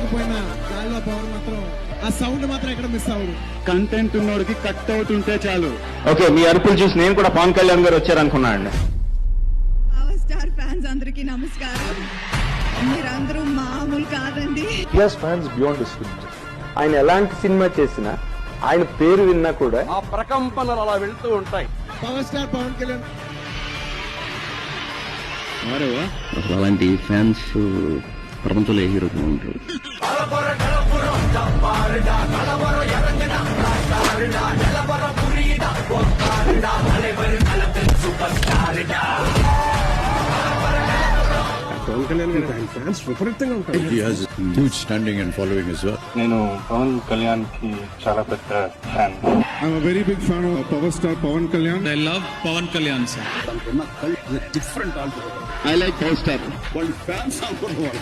లేకపోయినా గాల్లో పవర్ మాత్రం ఆ సౌండ్ మాత్రం ఎక్కడ మిస్ అవ్వదు. కంటెంట్ ఉన్నోడికి కట్ అవుట్ ఉంటే చాలు. ఓకే, మీ అరుపులు చూసి నేను కూడా పవన్ కళ్యాణ్ గారు వచ్చారనుకున్నా అండి. పవర్ స్టార్ ఫ్యాన్స్ అందరికీ నమస్కారం. మీరందరూ మామూలు కాదండి. Fans beyond this film. ఆయన ఎలాంటి సినిమా చేసినా ఆయన పేరు విన్నా కూడా ఆ ప్రకంపనలు అలా వెళ్తూ ఉంటాయి. పవర్ స్టార్ పవన్ కళ్యాణ్ అసలు అలాంటి ఫ్యాన్స్ ప్రపంచంలో ఏ హీరోగా ఉంటారు. పవన్ కళ్యాణ్ గారి ఫ్యాన్స్ విపరీతంగా ఉంటారు. He has huge standing and following as well. నేను పవన్ కళ్యాణ్ కి చాలా పెద్ద fan. I'm a very big fan of Power Star Pawan Kalyan. I love Pawan Kalyan, sir. Different altogether. I like Power Star. One fans are good one.